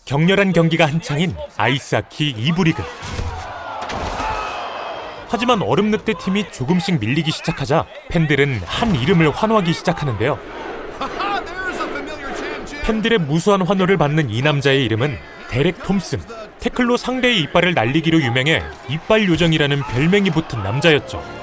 격렬한 경기가 한창인 아이스하키 2부 리그. 하지만 얼음 늑대 팀이 조금씩 밀리기 시작하자 팬들은 한 이름을 환호하기 시작하는데요. 팬들의 무수한 환호를 받는 이 남자의 이름은 데렉 톰슨. 태클로 상대의 이빨을 날리기로 유명해 이빨 요정이라는 별명이 붙은 남자였죠.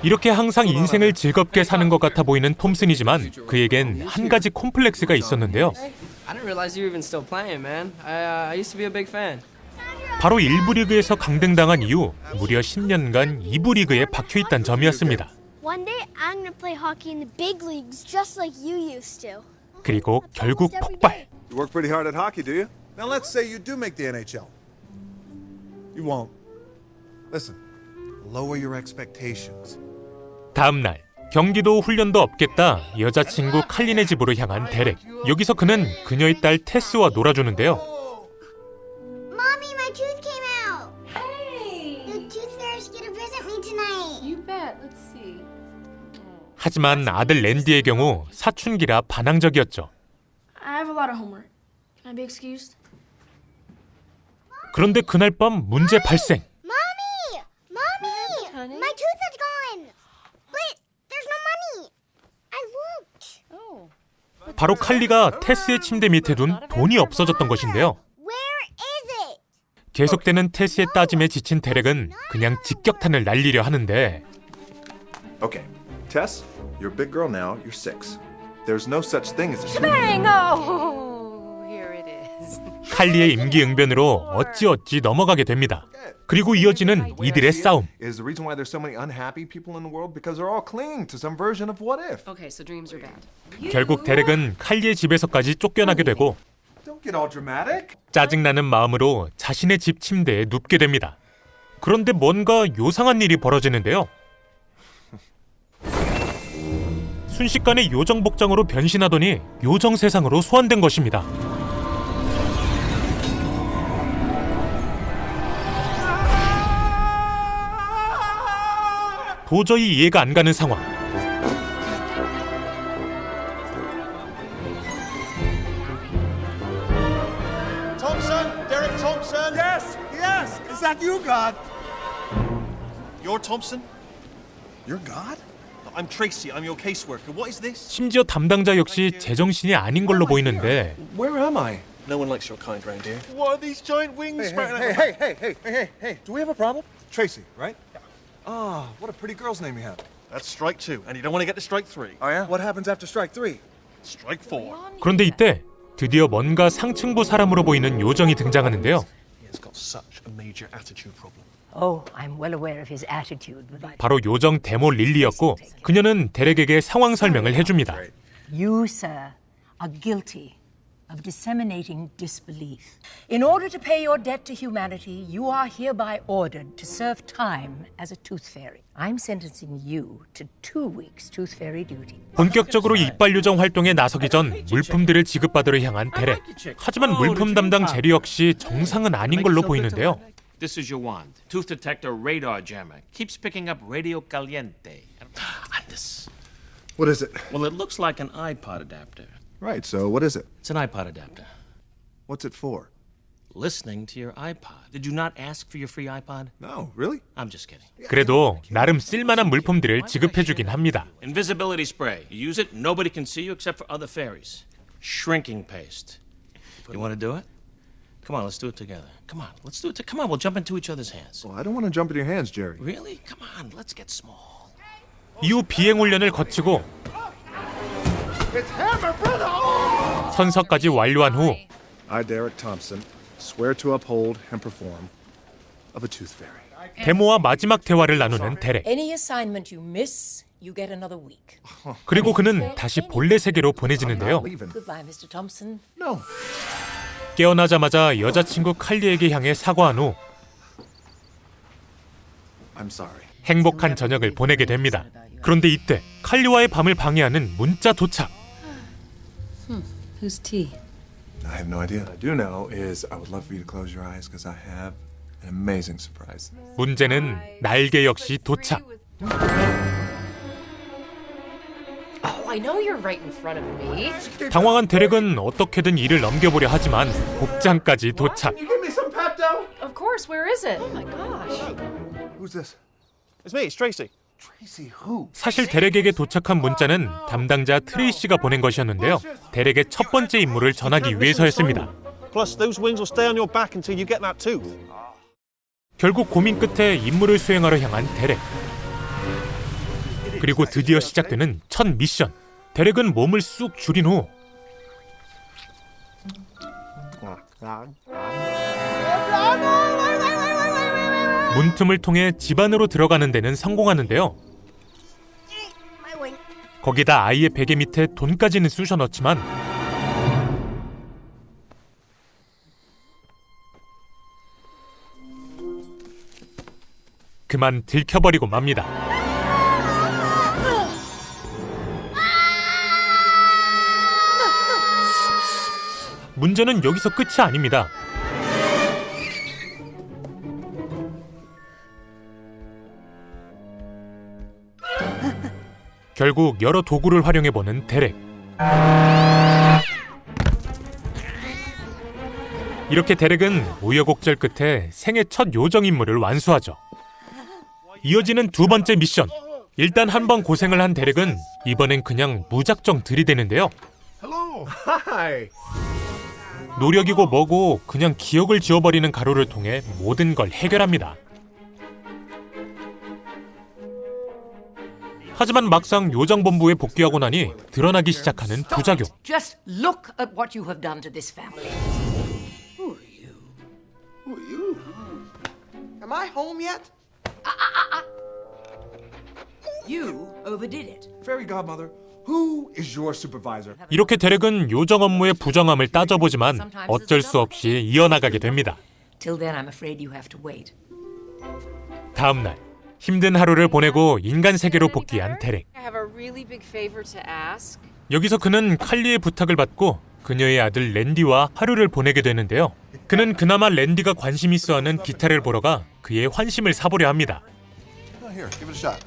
이렇게 항상 인생을 즐겁게 사는 것 같아 보이는 톰슨이지만 그에겐 한 가지 콤플렉스가 있었는데요. 바로 1부 리그에서 강등당한 이후 무려 10년간 2부 리그에 박혀있다는 점이었습니다. 그리고 결국 폭발. You work pretty hard at hockey, do you? Now let's say you do make the NHL. You won't. Listen, lower your expectations. 다음 날 경기도 훈련도 없겠다 여자친구 칼린의 집으로 향한 데렉. 여기서 그는 그녀의 딸 테스와 놀아주는데요. Mommy, my tooth came out. Hey. The tooth fairy's gonna visit me tonight. You bet. Let's see. 하지만 아들 랜디의 경우 사춘기라 반항적이었죠. I have a lot of homework. Can I be excused? 그런데 그날 밤 문제 발생. Mommy, my tooth is gone. But there's no money. I looked. 바로 칼리가 테스의 침대 밑에 둔 돈이 없어졌던 것인데요. Where is it? 계속되는 테스의 따짐에 지친 데렉은 그냥 직격탄을 날리려 하는데 Okay, Tess, you're a big girl now. You're 6. There's no such thing as a Bang! Oh, here it is. 칼리의 임기응변으로 어찌어찌 넘어가게 됩니다. 그리고 이어지는 이들의 싸움. Is the reason why there's so many unhappy people in the world because they're all clinging to some version of what if. Okay, so dreams are bad. 결국 데렉은 칼리의 집에서까지 쫓겨나게 되고 Don't get all dramatic. 짜증나는 마음으로 자신의 집 침대에 눕게 됩니다. 그런데 뭔가 요상한 일이 벌어지는데요. 순식간에 요정 복장으로 변신하더니 요정 세상으로 소환된 것입니다. 도저히 이해가 안 가는 상황. Thompson, Derek Thompson. Yes, yes. Is that you, God? You're Thompson? You're God? I'm Tracy. I'm your caseworker. What is this? 심지어 담당자 역시 제정신이 아닌 걸로 보이는데 Where am I? No one likes your kind round here. What are these giant wings sprouting out? Hey. Do we have a problem? Tracy, right? Ah, what a pretty girl's name you have. That's strike 2, and you don't want to get to strike 3. Oh yeah? What happens after strike 3? Strike 4. 그런데 이때 드디어 뭔가 상층부 사람으로 보이는 요정이 등장하는데요. He has got such a major attitude problem. Oh, I'm well aware of his attitude. But 바로 요정 데모 릴리였고 그녀는 데렉에게 상황 설명을 해줍니다. you, sir, are guilty of disseminating disbelief. In order to pay your debt to humanity, you are hereby ordered to serve time as a tooth fairy. I'm sentencing you to 2 weeks tooth fairy duty. 본격적으로 이빨 요정 활동에 나서기 전 물품들을 지급받으러 향한 데렉. 하지만 물품 담당 제리 역시 정상은 아닌 걸로 보이는데요. This is your wand. Tooth detector radar jammer. Keeps picking up radio caliente. And this. What is it? Well, it looks like an iPod adapter. Right, so what is it? It's an iPod adapter. What's it for? Listening to your iPod. Did you not ask for your free iPod? No, really? I'm just kidding. 그래도 나름 쓸만한 물품들을 지급해주긴 합니다. Invisibility spray. You use it, nobody can see you except for other fairies. Shrinking paste. You want to do it? Come on, let's do it together. Come on, let's do it. Come on, we'll jump into each other's hands. Well, I don't want to jump in your hands, Jerry. Really? Come on, let's get small. 이후 비행 훈련을 거치고 선서까지 완료한 후 I, Derek Thompson, swear to uphold and perform of a tooth fairy. 데모와 마지막 대화를 나누는 데렉. Any assignment you miss, you get another week. 그리고 그는 다시 본래 세계로 보내지는데요. Leaving. Goodbye, Mr. Thompson. No. 깨어나자마자 여자친구 칼리에게 향해 사과한 후 I'm sorry. 행복한 저녁을 보내게 됩니다. 그런데 이때 칼리와의 밤을 방해하는 문자 도착. Who's tea? I have no idea. What I do know is I would love for you to close your eyes because I have an amazing surprise. 문제는 날개 역시 도착. Oh, I know you're right in front of me. 당황한 데렉은 어떻게든 일을 넘겨보려 하지만 복장까지 도착. You give me some Pepto? Of course, where is it? Oh my gosh. Who's this? It's me, it's Tracy. Tracy who? 사실 데렉에게 도착한 문자는 담당자 트레이시가 보낸 것이었는데요. 데렉의 첫 번째 임무를 전하기 위해서였습니다. Plus, those wings will stay on your back until you get that tooth. 결국 고민 끝에 임무를 수행하러 향한 데렉. 그리고 드디어 시작되는 첫 미션. 데렉은 몸을 쑥 줄인 후 문틈을 통해 집 안으로 들어가는 데는 성공하는데요. 거기다 아이의 베개 밑에 돈까지는 쑤셔 넣지만 그만 들켜버리고 맙니다. 문제는 여기서 끝이 아닙니다. 결국 여러 도구를 활용해보는 데렉. 이렇게 데렉은 우여곡절 끝에 생애 첫 요정 임무를 완수하죠. 이어지는 두 번째 미션. 일단 한 번 고생을 한 데렉은 이번엔 그냥 무작정 들이대는데요. Hello. Hi. 노력이고 뭐고 그냥 기억을 지워버리는 가루를 통해 모든 걸 해결합니다. 하지만 막상 요정본부에 복귀하고 나니 드러나기 시작하는 부작용. Just look at what you have done to this family. Who are you? Am I home yet? You overdid it. Fairy godmother, who is your supervisor? 이렇게 데렉은 요정 업무의 부정함을 따져보지만 어쩔 수 없이 이어나가게 됩니다. Till then, I'm afraid you have to wait. 다음 날 힘든 하루를 보내고 인간 세계로 복귀한 데렉. I have a really big favor to ask. 여기서 그는 칼리의 부탁을 받고 그녀의 아들 랜디와 하루를 보내게 되는데요. 그는 그나마 랜디가 관심 있어하는 기타를 보러 가 그의 환심을 사보려 합니다. Oh, here, give it a shot.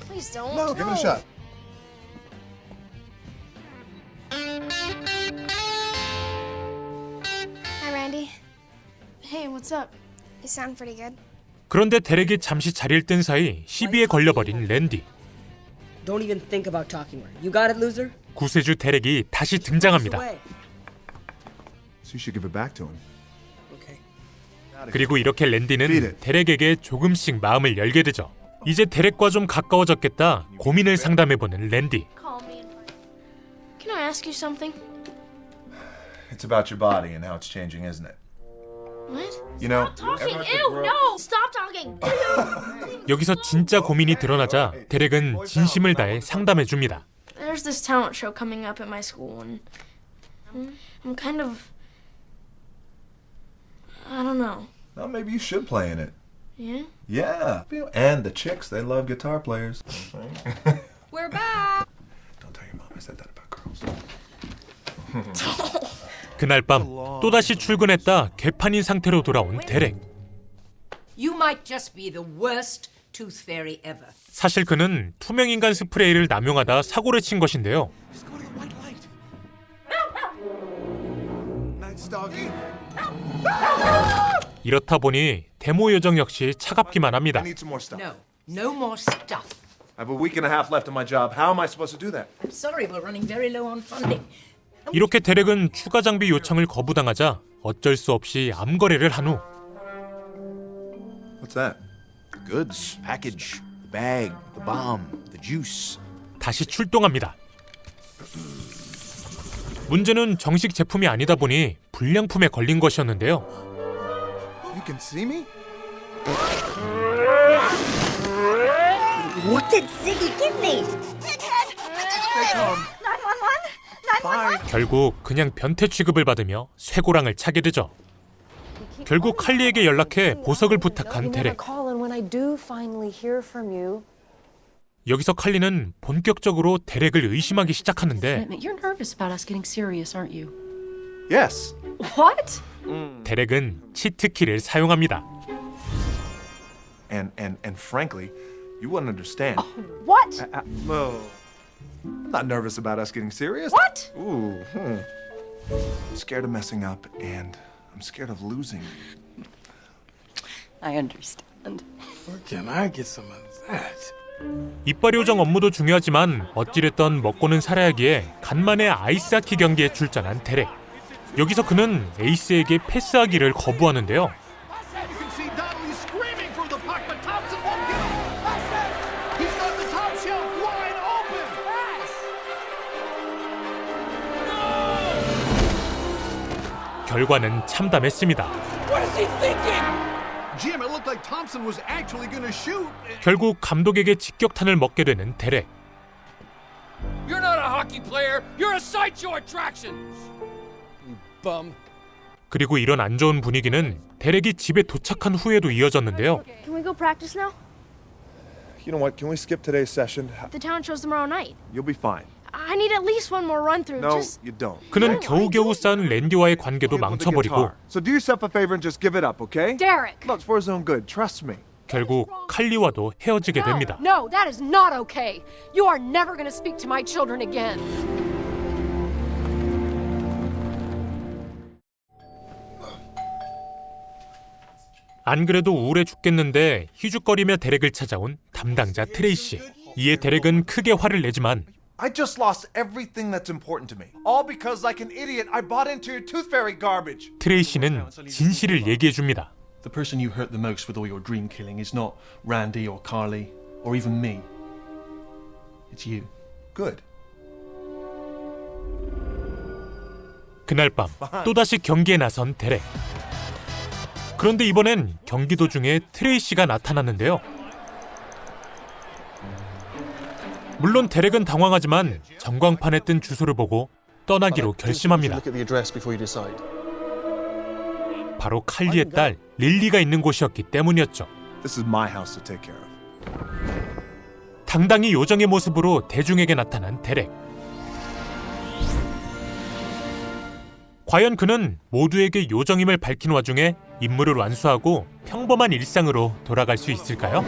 Please don't. No, give it a shot. Hi, Randy. Hey, what's up? You sound pretty good. 그런데 데렉이 잠시 자리를 뜬 사이 시비에 걸려버린 랜디. Don't even think about talking to her. You got it, loser? 구세주 데렉이 다시 등장합니다. Away. So you should give it back to him. Okay. 그리고 이렇게 랜디는 데렉에게 조금씩 마음을 열게 되죠. 이제 데렉과 좀 가까워졌겠다 고민을 상담해보는 랜디. Call me and Can I ask you something? It's about your body and how it's changing, isn't it? What? You know, Talking? ever- Ew, no! Stop talking! 여기서 진짜 고민이 드러나자 데렉은 진심을 다해 상담해줍니다. There's this talent show coming up at my school, and I'm kind of... I don't know. well, maybe you should play in it. Yeah? Yeah. And the chicks, they love guitar players. We're back. Don't tell your mom I said that about girls. 그날 밤 또다시 출근했다 개판인 상태로 돌아온 데렉. You might just be the worst tooth fairy ever. 사실 그는 투명인간 스프레이를 남용하다 사고를 친 것인데요. Nice, doggy. 이렇다 보니 데모 요정 역시 차갑기만 합니다. I need some more stuff. No, no more stuff. I have a week and a half left of my job. How am I supposed to do that? I'm sorry, we're running very low on funding. 이렇게 데렉은 추가 장비 요청을 거부당하자 어쩔 수 없이 암거래를 한 후 What's that? The goods, package, the bag, the bomb, the juice. 다시 출동합니다. 문제는 정식 제품이 아니다 보니 불량품에 걸린 것이었는데요. You can see me? What did Ziggy give me? 결국 그냥 변태 취급을 받으며 쇠고랑을 차게 되죠. 결국 칼리에게 연락해 보석을 부탁한 데렉. 여기서 칼리는 본격적으로 데렉을 의심하기 시작하는데 You're nervous about us getting serious, aren't you? Yes. What? 데렉은 치트키를 사용합니다. And frankly, you wouldn't understand. What? I'm not nervous about us getting serious. What? Ooh. I'm scared of messing up, and I'm scared of losing. I understand. Where can I get some of that? 이빨 요정 업무도 중요하지만 어찌됐던 먹고는 살아야기에 간만에 아이스하키 경기에 출전한 데렉. 여기서 그는 에이스에게 패스하기를 거부하는데요. 결과는 참담했습니다. Jim, it looked like Thompson was actually going to shoot. 결국 감독에게 직격탄을 먹게 되는 데렉. You're not a hockey player. You're a sideshow attraction. You bum. 그리고 이런 안 좋은 분위기는 데렉이 집에 도착한 후에도 이어졌는데요. Can we go practice now? You know what? Can we skip today's session? The talent show's tomorrow night. You'll be fine. I need at least one more run through. No, Just you don't. 그는 겨우겨우 쌓은 랜디와의 관계도 망쳐버리고 So do yourself a favor and just give it up, okay? Derek! Look, for his own good. Trust me. 결국 칼리와도 헤어지게 됩니다. No, that is not okay. You are never going to speak to my children again. 안 그래도 우울해 죽겠는데 희죽거리며 데렉을 찾아온 담당자 트레이시. 이에 데렉은 크게 화를 내지만 I just lost everything that's important to me. All because, like an idiot, I bought into your tooth fairy garbage. 트레이시는 진실을 얘기해줍니다. The person you hurt the most with all your dream killing is not Randy or Carly or even me. It's you. Good. 그날 밤 또다시 경기에 나선 데렉. 그런데 이번엔 경기 도중에 트레이시가 나타났는데요. 물론 데렉은 당황하지만 전광판에 뜬 주소를 보고 떠나기로 결심합니다. 바로 칼리의 딸 릴리가 있는 곳이었기 때문이었죠. This is my house to take care of. 당당히 요정의 모습으로 대중에게 나타난 데렉. 과연 그는 모두에게 요정임을 밝힌 와중에 임무를 완수하고 평범한 일상으로 돌아갈 수 있을까요?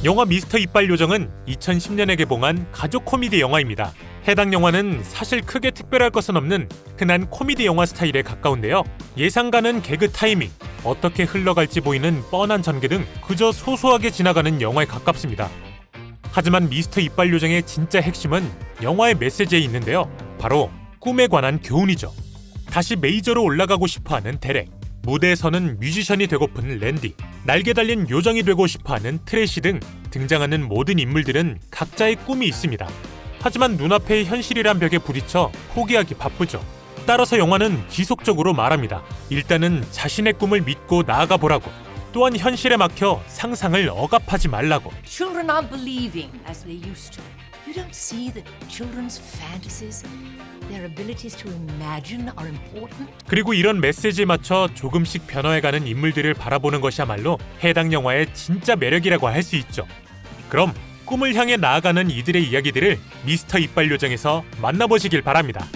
영화 미스터 이빨 요정은 2010년에 개봉한 가족 코미디 영화입니다. 해당 영화는 사실 크게 특별할 것은 없는 흔한 코미디 영화 스타일에 가까운데요. 예상가는 개그 타이밍, 어떻게 흘러갈지 보이는 뻔한 전개 등 그저 소소하게 지나가는 영화에 가깝습니다. 하지만 미스터 이빨 요정의 진짜 핵심은 영화의 메시지에 있는데요. 바로 꿈에 관한 교훈이죠. 다시 메이저로 올라가고 싶어하는 데렉, 무대에서는 뮤지션이 되고픈 랜디, 날개 달린 요정이 되고 싶어하는 트래시 등 등장하는 모든 인물들은 각자의 꿈이 있습니다. 하지만 눈앞의 현실이란 벽에 부딪혀 포기하기 바쁘죠. 따라서 영화는 지속적으로 말합니다. 일단은 자신의 꿈을 믿고 나아가 보라고. 또한 현실에 막혀 상상을 억압하지 말라고. Children aren't believing as they used to. You don't see that children's fantasies, their abilities to imagine are important? 그리고 이런 메시지에 맞춰 조금씩 변화해가는 인물들을 바라보는 것이야말로 해당 영화의 진짜 매력이라고 할 수 있죠. 그럼 꿈을 향해 나아가는 이들의 이야기들을 미스터 이빨 요정에서 만나보시길 바랍니다.